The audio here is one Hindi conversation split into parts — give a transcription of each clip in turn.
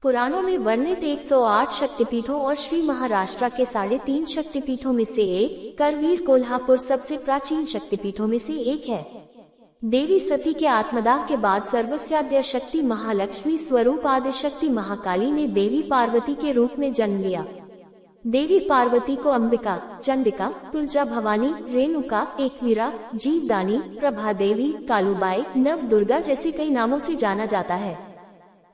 पुराणों में वर्णित 108 शक्तिपीठों और श्री महाराष्ट्र के 3.5 शक्तिपीठों में से एक करवीर कोल्हापुर सबसे प्राचीन शक्तिपीठों में से एक है। देवी सती के आत्मदाह के बाद सर्वस्याद्य शक्ति महालक्ष्मी स्वरूप आदिशक्ति महाकाली ने देवी पार्वती के रूप में जन्म लिया। देवी पार्वती को अंबिका, चंडिका, तुलजा भवानी, रेणुका, एकवीरा, जीवदानी, प्रभा देवी, कालूबाई, नव दुर्गा जैसे कई नामों से जाना जाता है।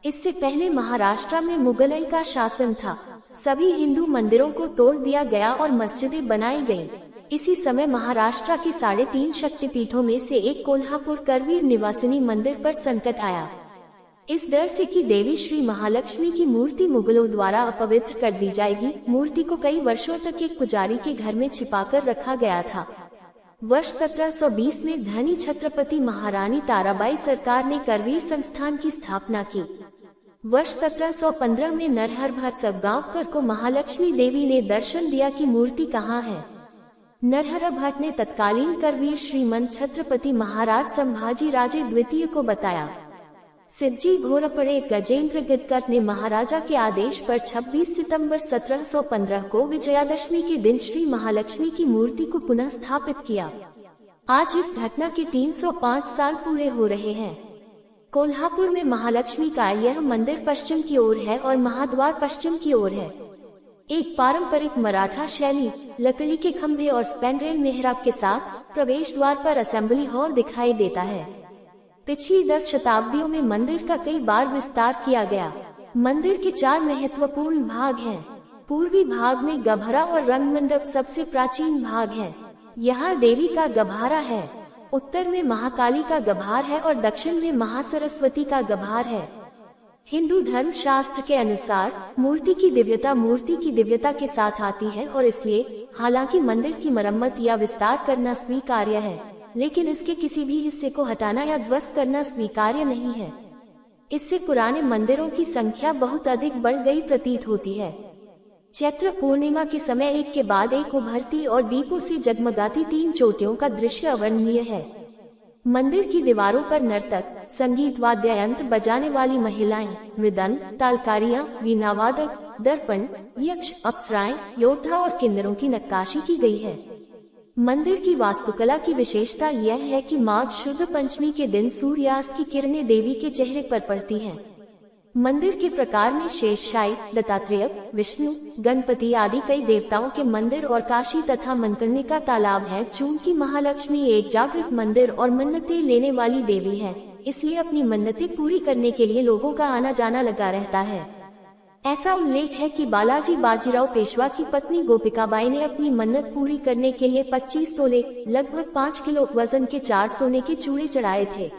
इससे पहले महाराष्ट्र में मुगलई का शासन था। सभी हिंदू मंदिरों को तोड़ दिया गया और मस्जिदें बनाई गईं। इसी समय महाराष्ट्र के 3.5 शक्तिपीठों में से एक कोल्हापुर करवीर निवासिनी मंदिर पर संकट आया। इस डर से कि देवी श्री महालक्ष्मी की मूर्ति मुगलों द्वारा अपवित्र कर दी जाएगी, मूर्ति को कई वर्षों तक एक पुजारी के घर में छिपाकर रखा गया था। वर्ष 1720 में धनी छत्रपति महारानी ताराबाई सरकार ने करवीर संस्थान की स्थापना की। वर्ष 1715 में नरहर भट्ट सबगांवकर को महालक्ष्मी देवी ने दर्शन दिया कि मूर्ति कहाँ है। नरहर भट्ट ने तत्कालीन करवीर श्रीमंत छत्रपति महाराज संभाजी राजे द्वितीय को बताया। सिद्जी घोरपड़े गजेंद्र गिरकर ने महाराजा के आदेश पर 26 सितंबर 1715 को विजयादशमी के दिन श्री महालक्ष्मी की मूर्ति को पुनः स्थापित किया। आज इस घटना के 305 साल पूरे हो रहे हैं। कोल्हापुर में महालक्ष्मी का यह मंदिर पश्चिम की ओर है और महाद्वार पश्चिम की ओर है। एक पारंपरिक मराठा शैली, लकड़ी के खंभे और स्पैंड्रेल मेहराब के साथ प्रवेश द्वार पर असेंबली हॉल दिखाई देता है। पिछली 10 शताब्दियों में मंदिर का कई बार विस्तार किया गया। मंदिर के 4 महत्वपूर्ण भाग हैं। पूर्वी भाग में गभरा और रंगमंडप सबसे प्राचीन भाग है। यहाँ देवी का गभारा है। उत्तर में महाकाली का गभार है और दक्षिण में महासरस्वती का गभार है। हिंदू धर्म शास्त्र के अनुसार मूर्ति की दिव्यता के साथ आती है और इसलिए हालांकि मंदिर की मरम्मत या विस्तार करना स्वीकार्य है, लेकिन इसके किसी भी हिस्से को हटाना या ध्वस्त करना स्वीकार्य नहीं है। इससे पुराने मंदिरों की संख्या बहुत अधिक बढ़ गई प्रतीत होती है। चैत्र पूर्णिमा के समय एक के बाद एक उभरती और दीपों से जगमगाती 3 चोटियों का दृश्य अवर्णनीय है। मंदिर की दीवारों पर नर्तक, संगीत वाद्य यंत्र बजाने वाली महिलाएं, मृदंग, तालकारियां, वीणावादक, दर्पण, यक्ष, अप्सराएं, योद्धा और किन्नरों की नक्काशी की गई है। मंदिर की वास्तुकला की विशेषता यह है कि माघ शुद्ध पंचमी के दिन सूर्यास्त की किरणें देवी के चेहरे पर पड़ती हैं। मंदिर के प्रकार में शेषशायी, दत्तात्रेय, विष्णु, गणपति आदि कई देवताओं के मंदिर और काशी तथा मनकर्णिका तालाब है। चूंकि महालक्ष्मी एक जागृत मंदिर और मन्नतें लेने वाली देवी है, इसलिए अपनी मन्नतें पूरी करने के लिए लोगों का आना जाना लगा रहता है। ऐसा उल्लेख है कि बालाजी बाजीराव पेशवा की पत्नी गोपिकाबाई ने अपनी मन्नत पूरी करने के लिए 25 तोले लगभग 5 किलो वजन के 4 सोने के चूड़े चढ़ाए थे।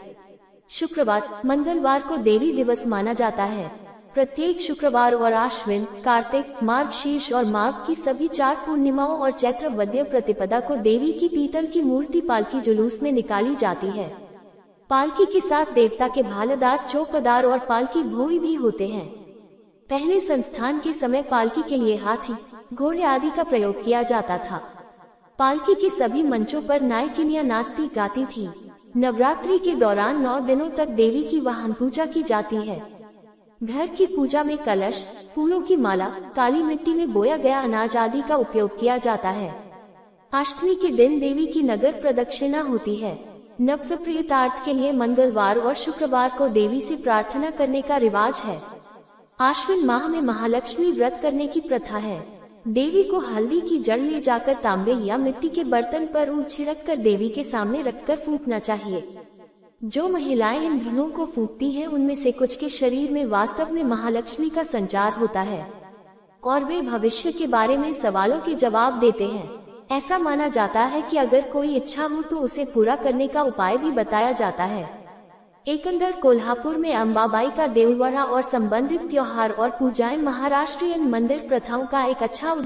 शुक्रवार, मंगलवार को देवी दिवस माना जाता है। प्रत्येक शुक्रवार और आश्विन, कार्तिक, मार्गशीर्ष और माघ की सभी 4 पूर्णिमाओं और चैत्र वद्य प्रतिपदा को देवी की पीतल की मूर्ति पालकी जुलूस में निकाली जाती है। पालकी के साथ देवता के भालदार, चौकीदार और पालकी भोई भी होते हैं। पहले संस्थान के समय पालकी के लिए हाथी, घोड़े आदि का प्रयोग किया जाता था। पालकी के सभी मंचों पर नायकिनियां नाचती गाती थी। नवरात्रि के दौरान 9 दिनों तक देवी की वाहन पूजा की जाती है। घर की पूजा में कलश, फूलों की माला, काली मिट्टी में बोया गया अनाज आदि का उपयोग किया जाता है। अष्टमी के दिन देवी की नगर प्रदक्षिणा होती है। नवसप्रियतार्थ के लिए मंगलवार और शुक्रवार को देवी से प्रार्थना करने का रिवाज है। आश्विन माह में महालक्ष्मी व्रत करने की प्रथा है। देवी को हल्दी की जड़ ले जाकर तांबे या मिट्टी के बर्तन पर छिड़क कर देवी के सामने रखकर फूंकना चाहिए। जो महिलाएं इन धुनों को फूंकती हैं, उनमें से कुछ के शरीर में वास्तव में महालक्ष्मी का संचार होता है और वे भविष्य के बारे में सवालों के जवाब देते हैं। ऐसा माना जाता है कि अगर कोई इच्छा हो तो उसे पूरा करने का उपाय भी बताया जाता है। एकंदर कोल्हापुर में अंबाबाई का देवड़वाड़ा और संबंधित त्योहार और पूजाएं महाराष्ट्रीयन मंदिर प्रथाओं का एक अच्छा